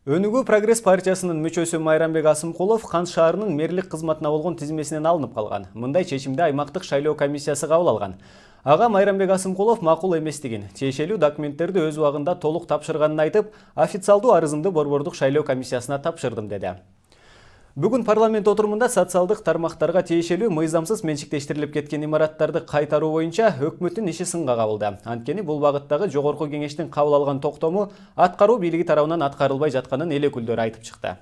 Өнүгүү Прогресс партиясынын мүчөсү Майрамбек Асымкулов Кан шаарынын мэрлик кызматына болгон тизмесинен алынып калган. Мындай чечимди аймактык шайлоо комиссиясы кабыл алган. Ага Майрамбек Асымкулов макул эместигин, тиешелүү документтерди өз убагында толук тапшырганын айтып, официалдуу арызымды борбордук шайлоо комиссиясына тапшырдым деди. Бүгүн парламент отурумунда социалдык тармактарга тиешелүү мыйзамсыз менчиктештирилип кеткен имараттарды кайтаруу боюнча өкмөттүн иши сынга кабылды. Анткени бул багыттагы жогорку кеңештин кабыл алган токтому аткаруу бийлиги тарабынан аткарылбай жатканын эл өкүлдөрү айтып чыкты.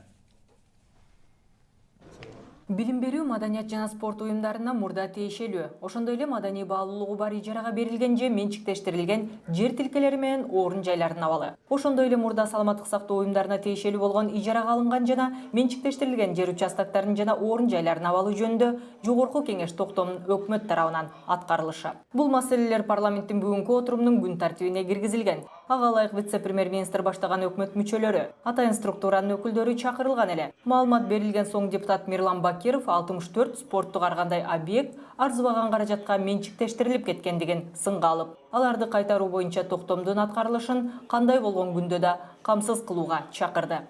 Билим берүү, маданият жана спорт уюмдарына мурда тиешелүү, ошондой эле маданий баалуулугу бар ижарага берилген же менчиктештирилген жер тилкелери менен орун жайлардын абалы. Ошондой эле мурда саламаттык сактоо уюмдарына тиешелүү болгон ижарага алынган жана менчиктештирилген жер участокторунун жана орун жайлардын абалы жөнүндө жогорку кеңеш токтомунун өкмөт тарабынан аткарылышы. Бул маселелер парламенттин бүгүнкү отурумунун күн тартибине киргизилген. Ага ылайык вице-премьер-министр баштаган өкмөт мүчөлөрү, атайын структуранын өкүлдөрү чакырылган эле. Маалымат берилген соң депутат Мирлан Бакиров 64 спорттук ар кандай объект арзыбаган каражатка менчиктештирилип кеткендигин сынга алып, аларды кайтаруу боюнча токтомдун аткарылышын кандай болгон күндө да камсыз кылууга чакырды.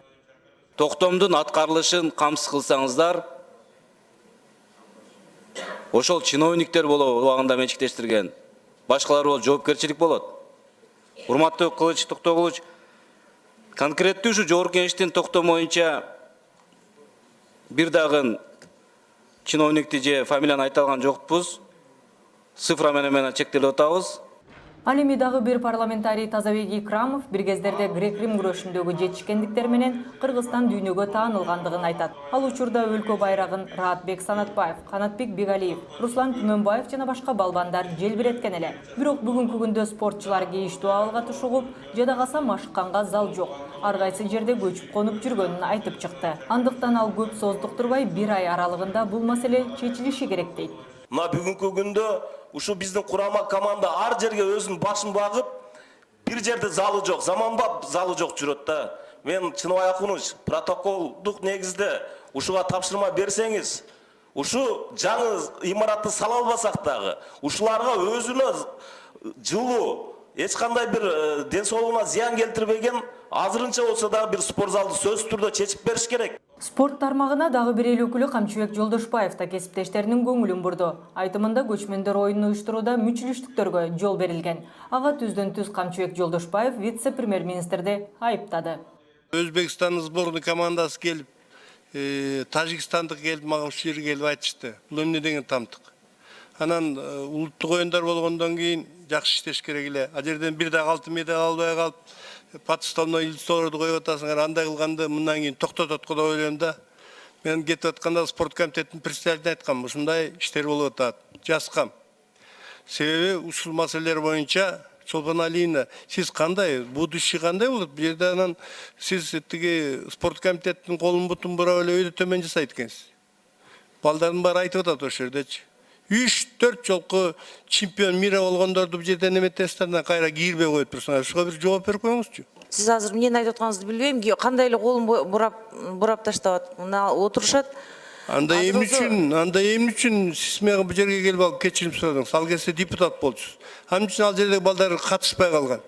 Токтомдун аткарылышын камсыз кылсаңыздар, ошол чиновниктер болот убагында менчиктештирген, башкалар болот жоопкерчилик болот. Урматтуу Кылыч Токтогулович, конкреттүү ушу жогорку кеңештин токтому боюнча бир дагы чиновникти же фамилияны айта алган жокпуз. Цифра менен чектелип атабыз. Ал эми дагы бир парламентарий Тазабек Икрамов бир кездерде грек-рим күрөшүндөгү жетишкендиктер менен Кыргызстан дүйнөгө таанылгандыгын айтат. Ал учурда өлкө байрагын Раатбек Санатбаев, Канатбек Бегалиев, Руслан Түмөнбаев жана башка балбандар желбиреткен эле. Бирок бүгүнкү күндө спортчулар кейиштүү абалга тушугуп, жада калса машыкканга зал жок. Ар кайсы жерде көчүп конуп жүргөнүн айтып чыкты. Андыктан ал көп создуктурбай бир ай аралыгында бул маселе чечилиши керек дейт. Мына бүгүнкү күндө ушу биздин курама команда ар жерге өзүнүн башын багып, бир жерде залы жок, заманбап залы жок жүрөт да. Мен Чыныбай Акунович, протоколдук негизде ушуга тапшырма берсеңиз, ушу жаңы имаратты сала албасак дагы, ушуларга өзүнө жылуу, эч кандай бир ден соолугуна зыян келтирбеген азырынча болсо дагы бир спорт залды сөзсүз түрдө чечип бериш керек. Спорт тармагына дагы бир эл өкүлү Камчыбек Жолдошбаев да кесиптештеринин көңүлүн бурду. Айтымында көчмөндөр оюнун уюштурууда мүчүлүштүктөргө жол берилген. Ага түздөн түз Камчыбек Жолдошбаев вице-премьер-министрди айыптады. Өзбекстандын сборный командасы келип, Тажикстандык келип, мага ушул жерге келип айтышты. Бул эмне деген тамтык. Анан улуттук оюндар болгондон кийин жакшы иштеш керек эле. Ал жерден бир дагы алтын медаль албай калып, подставной лицолорду коюп атасыңар, андай кылганды мындан кийин токтотот го деп ойлойм да. Мен кетип атканда спорт комитетинин председателине айткам, ушундай иштер болуп атат, жазгам. Себеби ушул маселелер боюнча Чолпон Алиевна, сиз кандай, будущий кандай болот? Бул жерде анан сиз тиги спорт комитетинин колун бутун бурап эле өйдө төмөн жасайт экенсиз. Балдардын баары айтып атат ошол жердечи. 3-4 жолку чемпион мира болгондорду бул жерде неметесиз, андан кайра кийирбей коюп турсуңар. Ушуга бир жооп берип коюңузчу. Сиз азыр эмнени айтып атканыңызды билбейм. Кандай эле колун бурап таштап мына отурушат. Анда эмне үчүн сиз мага бул жерге келип алып кечирим сурадыңыз? Ал кезде депутат болчусуз. Ал үчүн ал жердеги балдар катышпай калган.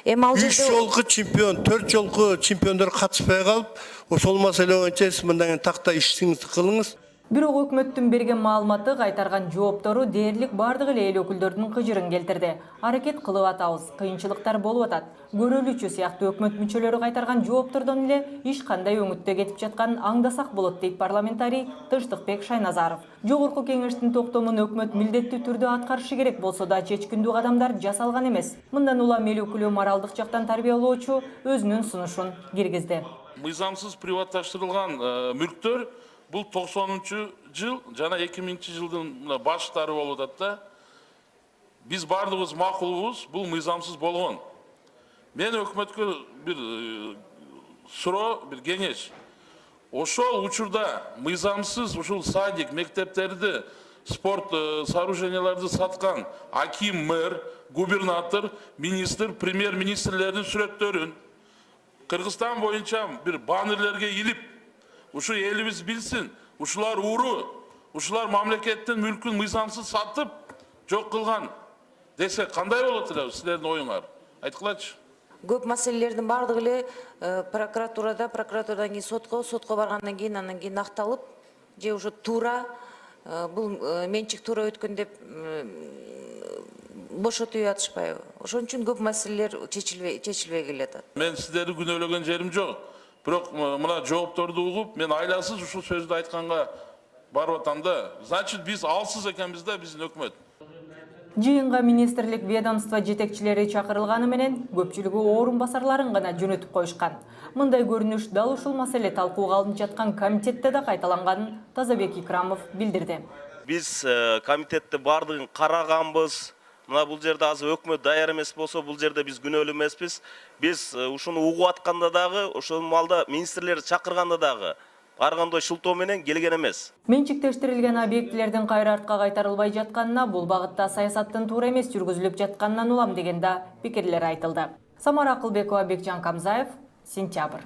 Эми ал 3 жерде жолку чемпион, 4 жолку чемпиондор катышпай калып, ошол маселе боюнча сиз мындан кийин такта ишиңизди кылыңыз. Бирок өкмөттүн берген маалыматы, кайтарган жооптору дээрлик бардык эле эл өкүлдөрүнүн кыжырын келтирди. Аракет кылып атабыз, кыйынчылыктар болуп атат. Көрөлүчү сыяктуу өкмөт мүчөлөрү кайтарган жооптордон эле иш кандай өңүттө кетип жатканын аңдасак болот дейт парламентарий Тынчтыкбек Шайназаров. Жогорку кеңештин токтомун өкмөт милдеттүү түрдө аткарышы керек болсо да чечкиндүү кадамдар жасалган эмес. Мындан улам эл өкүлү моралдык жактан тарбиялоочу өзүнүн сунушун киргизди. Мыйзамсыз приватташтырылган мүлктөр бул 90-жыл жана 2000-жылдын баштары болуп атат да. Биз бардыгыбыз макулбуз, бул мыйзамсыз болгон. Мен өкмөткө бир суроо, бир кеңеш. Ошол учурда мыйзамсыз ушул садик, мектептерди, спорт сооруженияларды саткан аким, мэр, губернатор, министр, премьер-министрлердин сүрөттөрүн Кыргызстан боюнча бир баннерлерге илип, ушу элибиз билсин, ушулар ууру, ушулар мамлекеттин мүлкүн мыйзамсыз сатып, жок кылган десе кандай болот эле силердин оюңар? Айткылачы. Көп маселелердин бардыгы эле прокуратурадан кийин сотко баргандан кийин анан кийин акталып, же уже туура бул менчик туура өткөн деп бошотуп атышпайбы. Ошон үчүн көп маселелер чечилбей келатат. Мен сиздерди күнөөлөгөн жерим жок. Бирок мына жоопторду угуп, мен айласыз ушул сөздү айтканга барып атам да. Значит, биз алсыз экенбиз да, биздин өкмөт. Жыйынга министрлик ведомство жетекчилери чакырылганы менен көпчүлүгү орун басарларын гана жөнөтүп коюшкан. Мындай көрүнүш дал ушул маселе талкууга алынып жаткан комитетте да кайталанганын Тазабек Икрамов билдирди. Биз комитетте бардыгын караганбыз. Мына бул жерде азыр өкмөт даяр эмес болсо, бул жерде биз күнөөлүү эмеспиз. Биз ушуну угуп атканда дагы, ошол маалда министрлерди чакырганда дагы ар кандай шылтоо менен келген эмес. Менчиктештирилген объектилердин кайра артка кайтарылбай жатканына, бул багытта саясаттын туура эмес жүргүзүлүп жатканынан улам деген да пикирлер айтылды. Самара Акылбекова, Бекжан Камзаев, Сентябрь.